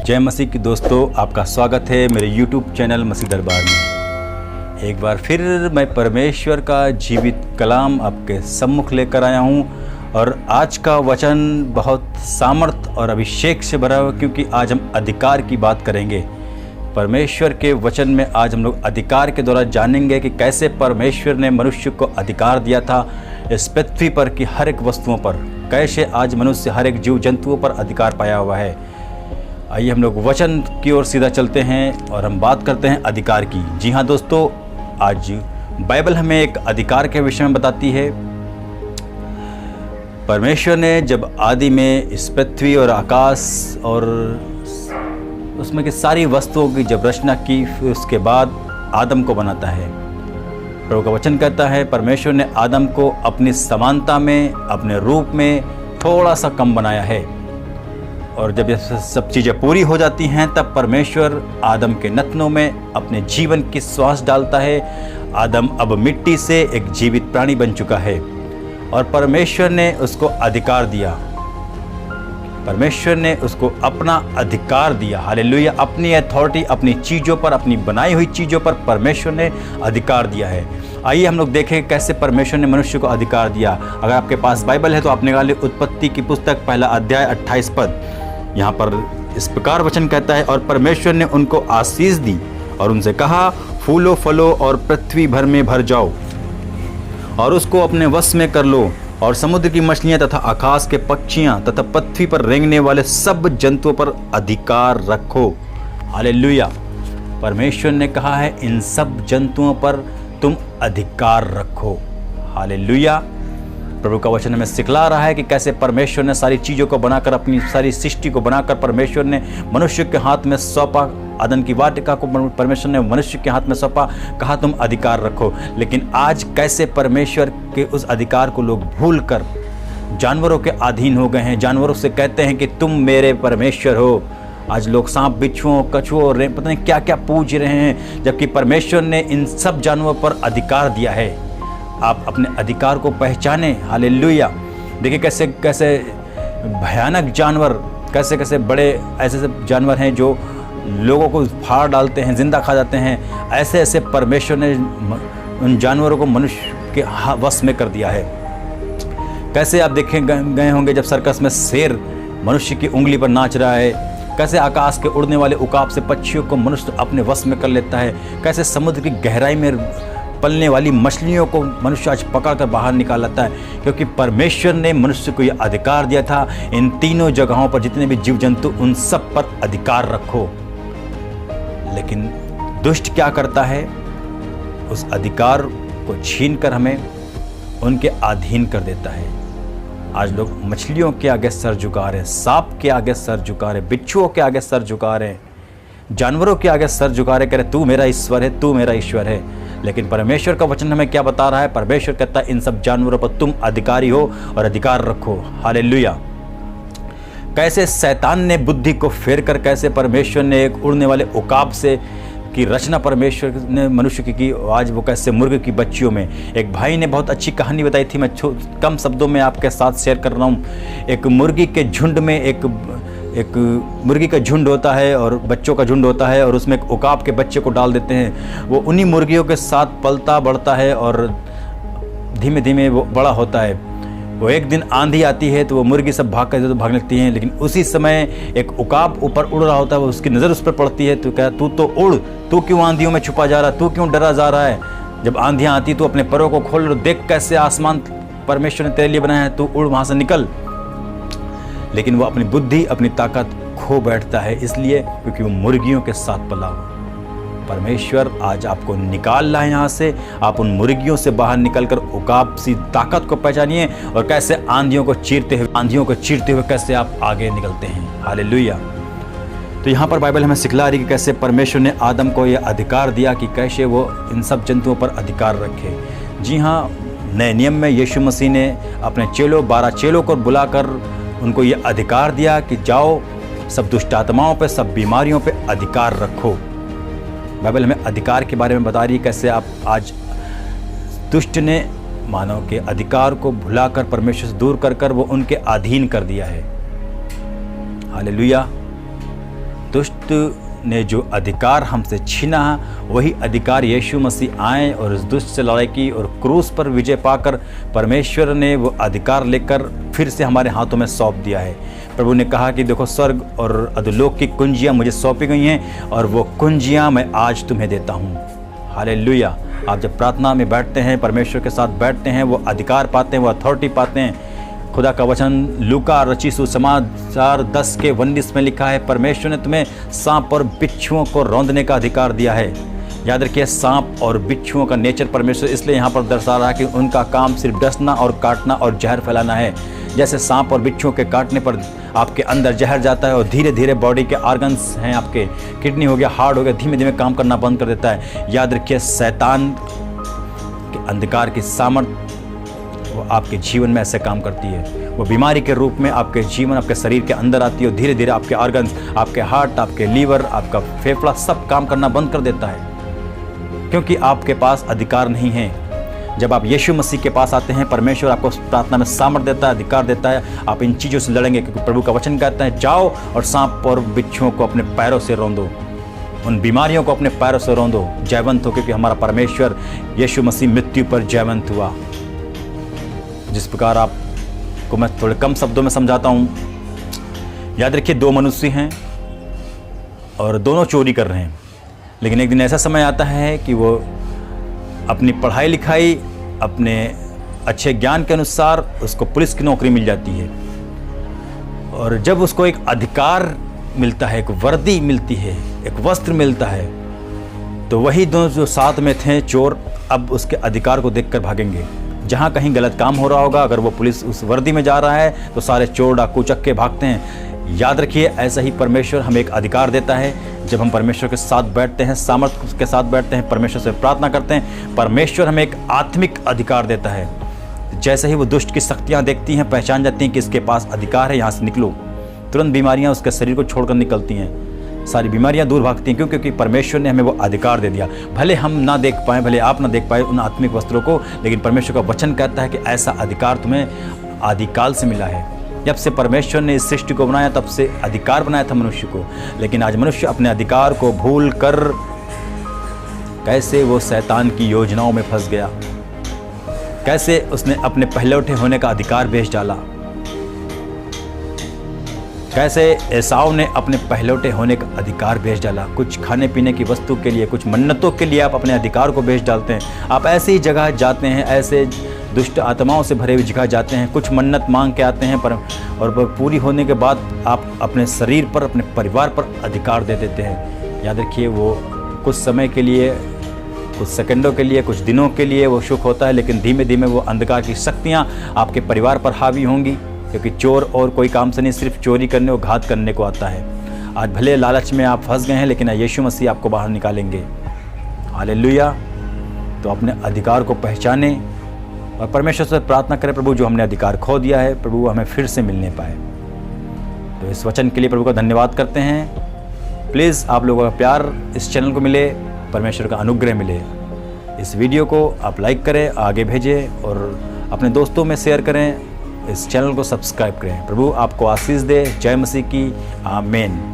जय मसीह की दोस्तों, आपका स्वागत है मेरे YouTube चैनल मसीह दरबार में। एक बार फिर मैं परमेश्वर का जीवित कलाम आपके सम्मुख लेकर आया हूँ और आज का वचन बहुत सामर्थ और अभिषेक से भरा हुआ, क्योंकि आज हम अधिकार की बात करेंगे। परमेश्वर के वचन में आज हम लोग अधिकार के द्वारा जानेंगे कि कैसे परमेश्वर ने मनुष्य को अधिकार दिया था इस पृथ्वी पर की हर एक वस्तुओं पर, कैसे आज मनुष्य हर एक जीव जंतुओं पर अधिकार पाया हुआ है। आइए हम लोग वचन की ओर सीधा चलते हैं और हम बात करते हैं अधिकार की। जी हाँ दोस्तों, आज बाइबल हमें एक अधिकार के विषय में बताती है। परमेश्वर ने जब आदि में इस पृथ्वी और आकाश और उसमें की सारी वस्तुओं की जब रचना की, फिर उसके बाद आदम को बनाता है। प्रभु का वचन कहता है परमेश्वर ने आदम को अपनी समानता में, अपने रूप में थोड़ा सा कम बनाया है। और जब ये सब चीज़ें पूरी हो जाती हैं, तब परमेश्वर आदम के नथनों में अपने जीवन की श्वास डालता है। आदम अब मिट्टी से एक जीवित प्राणी बन चुका है और परमेश्वर ने उसको अधिकार दिया। परमेश्वर ने उसको अपना अधिकार दिया। हालेलुया। अपनी अथॉरिटी, अपनी चीज़ों पर, अपनी बनाई हुई चीज़ों पर परमेश्वर ने अधिकार दिया है। आइए हम लोग देखें कैसे परमेश्वर ने मनुष्य को अधिकार दिया। अगर आपके पास बाइबल है तो आप निकालिए उत्पत्ति की पुस्तक, पहला अध्याय 28 पद। यहाँ पर इस प्रकार वचन कहता है, और परमेश्वर ने उनको आशीष दी और उनसे कहा, फूलो फलो और पृथ्वी भर में भर जाओ और उसको अपने वश में कर लो, और समुद्र की मछलियाँ तथा आकाश के पक्षियाँ तथा पृथ्वी पर रेंगने वाले सब जंतुओं पर अधिकार रखो। हालेलुया। परमेश्वर ने कहा है इन सब जंतुओं पर तुम अधिकार रखो। हालेलुया। प्रभु का वचन हमें सिखला रहा है कि कैसे परमेश्वर ने सारी चीज़ों को बनाकर, अपनी सारी सृष्टि को बनाकर परमेश्वर ने मनुष्य के हाथ में सौंपा। अदन की वाटिका को परमेश्वर ने मनुष्य के हाथ में सौंपा, कहा तुम अधिकार रखो। लेकिन आज कैसे परमेश्वर के उस अधिकार को लोग भूलकर जानवरों के अधीन हो गए हैं। जानवरों से कहते हैं कि तुम मेरे परमेश्वर हो। आज लोग सांप, बिच्छुओं, कछुओं, पता नहीं क्या क्या पूज रहे हैं, जबकि परमेश्वर ने इन सब जानवरों पर अधिकार दिया है। आप अपने अधिकार को पहचाने। हालेलुया। देखिए कैसे कैसे भयानक जानवर, कैसे कैसे बड़े ऐसे जानवर हैं जो लोगों को फाड़ डालते हैं, जिंदा खा जाते हैं। ऐसे ऐसे परमेश्वर ने उन जानवरों को मनुष्य के वश में कर दिया है। कैसे आप देखें गए होंगे जब सर्कस में शेर मनुष्य की उंगली पर नाच रहा है। कैसे आकाश के उड़ने वाले उकाब से पक्षियों को मनुष्य अपने वश में कर लेता है। कैसे समुद्र की गहराई में पलने वाली मछलियों को मनुष्य आज पकड़ कर बाहर निकाल लेता है, क्योंकि परमेश्वर ने मनुष्य को यह अधिकार दिया था, इन तीनों जगहों पर जितने भी जीव जंतु उन सब पर अधिकार रखो। लेकिन दुष्ट क्या करता है, उस अधिकार को छीनकर हमें उनके अधीन कर देता है। आज लोग मछलियों के आगे सर झुका रहे हैं, सांप के आगे सर झुका रहे हैं, बिच्छुओं के आगे सर झुका रहे हैं, जानवरों के आगे सर झुका रहे, कह रहे तू मेरा ईश्वर है, तू मेरा ईश्वर है। लेकिन परमेश्वर का वचन हमें क्या बता रहा है? परमेश्वर कहता है इन सब जानवरों पर तुम अधिकारी हो और अधिकार रखो। हालेलुया। कैसे शैतान ने बुद्धि को फेर कर, कैसे परमेश्वर ने एक उड़ने वाले उकाब से की रचना परमेश्वर ने मनुष्य की आज वो कैसे मुर्ग की बच्चियों में। एक भाई ने बहुत अच्छी कहानी बताई थी, मैं कम शब्दों में आपके साथ शेयर कर रहा हूँ। एक मुर्गी के झुंड में एक मुर्गी का झुंड होता है और बच्चों का झुंड होता है, और उसमें एक उकाब के बच्चे को डाल देते हैं। वो उन्हीं मुर्गियों के साथ पलता बढ़ता है और धीमे धीमे वो बड़ा होता है। वो एक दिन आंधी आती है तो वो मुर्गी सब भाग लगती हैं, लेकिन उसी समय एक उकाब ऊपर उड़ रहा होता है। वो उसकी नज़र उस पर पड़ती है तो क्या तू तो उड़, तू क्यों आंधियों में छुपा जा रहा, तू क्यों डरा जा रहा है? जब आंधियाँ आती तो अपने परों को खोल लो, देख कैसे आसमान परमेश्वर ने तेरे लिए बनाया है, तू उड़, वहाँ से निकल। लेकिन वो अपनी बुद्धि, अपनी ताकत खो बैठता है, इसलिए क्योंकि वो मुर्गियों के साथ पला हुआ। परमेश्वर आज आपको निकाल रहा है यहाँ से। आप उन मुर्गियों से बाहर निकलकर उकाब सी ताकत को पहचानिए और कैसे आंधियों को चीरते हुए कैसे आप आगे निकलते हैं। हालेलुया। तो यहाँ पर बाइबल हमें सिखला रही कि कैसे परमेश्वर ने आदम को यह अधिकार दिया कि कैसे वो इन सब जंतुओं पर अधिकार रखे। जी हाँ, नए नियम में यीशु मसीह ने अपने 12 चेलों को बुलाकर उनको ये अधिकार दिया कि जाओ सब दुष्ट आत्माओं पे, सब बीमारियों पे अधिकार रखो। बाइबल हमें अधिकार के बारे में बता रही है कैसे आप आज दुष्ट ने मानव के अधिकार को भुलाकर परमेश्वर से दूर कर वो उनके अधीन कर दिया है। हालेलुया। दुष्ट ने जो अधिकार हमसे छीना, वही अधिकार यीशु मसीह आए और इस दुष्ट से लड़ाई की और क्रूस पर विजय पाकर परमेश्वर ने वो अधिकार लेकर फिर से हमारे हाथों में सौंप दिया है। प्रभु ने कहा कि देखो, स्वर्ग और अधोलोक की कुंजियाँ मुझे सौंपी गई हैं और वो कुंजियाँ मैं आज तुम्हें देता हूँ। हालेलुया। आप जब प्रार्थना में बैठते हैं, परमेश्वर के साथ बैठते हैं, वो अधिकार पाते हैं, वो अथॉरिटी पाते हैं। खुदा का वचन लूका रचित सुसमाचार 10:19 में लिखा है, परमेश्वर ने तुम्हें सांप और बिच्छुओं को रौंदने का अधिकार दिया है। याद रखिए, सांप और बिच्छुओं का नेचर परमेश्वर इसलिए यहाँ पर दर्शा रहा है कि उनका काम सिर्फ डसना और काटना और जहर फैलाना है। जैसे सांप और बिच्छुओं के काटने पर आपके अंदर जहर जाता है और धीरे धीरे बॉडी के ऑर्गन्स हैं, आपके किडनी हो गया, हार्ट हो गया, धीमे धीमे काम करना बंद कर देता है। याद रखिए, शैतान के अंधकार की सामर्थ्य वो आपके जीवन में ऐसे काम करती है। वो बीमारी के रूप में आपके जीवन, आपके शरीर के अंदर आती है और धीरे धीरे आपके ऑर्गन्स, आपके हार्ट, आपके लीवर, आपका फेफड़ा सब काम करना बंद कर देता है, क्योंकि आपके पास अधिकार नहीं है। जब आप यीशु मसीह के पास आते हैं, परमेश्वर आपको प्रार्थना में सामर्थ्य देता है, अधिकार देता है। आप इन चीज़ों से लड़ेंगे, क्योंकि प्रभु का वचन कहता है, जाओ और सांप और बिच्छुओं को अपने पैरों से रौंदो, उन बीमारियों को अपने पैरों से रौंदो, जयवंत हो, क्योंकि हमारा परमेश्वर यीशु मसीह मृत्यु पर जयवंत हुआ। जिस प्रकार आपको मैं थोड़े कम शब्दों में समझाता हूँ। याद रखिए, दो मनुष्य हैं और दोनों चोरी कर रहे हैं, लेकिन एक दिन ऐसा समय आता है कि वो अपनी पढ़ाई लिखाई, अपने अच्छे ज्ञान के अनुसार उसको पुलिस की नौकरी मिल जाती है। और जब उसको एक अधिकार मिलता है, एक वर्दी मिलती है, एक वस्त्र मिलता है, तो वही दोनों जो साथ में थे चोर अब उसके अधिकार को देखकर भागेंगे। जहाँ कहीं गलत काम हो रहा होगा, अगर वो पुलिस उस वर्दी में जा रहा है, तो सारे चोर डाकू चक्के भागते हैं। याद रखिए, ऐसा ही परमेश्वर हमें एक अधिकार देता है। जब हम परमेश्वर के साथ बैठते हैं, सामर्थ्य के साथ बैठते हैं, परमेश्वर से प्रार्थना करते हैं, परमेश्वर हमें एक आत्मिक अधिकार देता है। जैसे ही वो दुष्ट की शक्तियाँ देखती हैं, पहचान जाती हैं कि इसके पास अधिकार है, यहाँ से निकलो, तुरंत बीमारियाँ उसके शरीर को छोड़कर निकलती हैं, सारी बीमारियां दूर भागती हैं। क्यों? क्योंकि परमेश्वर ने हमें वो अधिकार दे दिया। भले हम ना देख पाएँ, भले आप ना देख पाए उन आत्मिक वस्त्रों को, लेकिन परमेश्वर का वचन कहता है कि ऐसा अधिकार तुम्हें आदिकाल से मिला है। जब से परमेश्वर ने इस सृष्टि को बनाया, तब से अधिकार बनाया था मनुष्य को, लेकिन आज मनुष्य अपने अधिकार को भूल कर कैसे वो शैतान की योजनाओं में फंस गया, कैसे उसने अपने पहलौठे होने का अधिकार बेच डाला, कैसे एसाव ने अपने पहलौठे होने का अधिकार बेच डाला। कुछ खाने पीने की वस्तु के लिए, कुछ मन्नतों के लिए आप अपने अधिकार को बेच डालते हैं। आप ऐसे ही जगह जाते हैं, ऐसे दुष्ट आत्माओं से भरे हुए जगह जाते हैं, कुछ मन्नत मांग के आते हैं, और पूरी होने के बाद आप अपने शरीर पर, अपने परिवार पर अधिकार दे देते हैं। याद रखिए, वो कुछ समय के लिए, कुछ सेकंडों के लिए, कुछ दिनों के लिए वो सुख होता है, लेकिन धीमे धीमे वो अंधकार की शक्तियाँ आपके परिवार पर हावी होंगी, क्योंकि चोर और कोई काम से नहीं, सिर्फ चोरी करने और घात करने को आता है। आज भले लालच में आप फंस गए हैं, लेकिन यीशु मसीह आपको बाहर निकालेंगे। हालेलुया। तो अपने अधिकार को पहचाने और परमेश्वर से प्रार्थना करें, प्रभु जो हमने अधिकार खो दिया है, प्रभु हमें फिर से मिलने पाए। तो इस वचन के लिए प्रभु का धन्यवाद करते हैं। प्लीज़ आप लोगों का प्यार इस चैनल को मिले, परमेश्वर का अनुग्रह मिले। इस वीडियो को आप लाइक करें, आगे भेजें और अपने दोस्तों में शेयर करें। इस चैनल को सब्सक्राइब करें। प्रभु आपको आशीष दे। जय मसीह की। आमीन।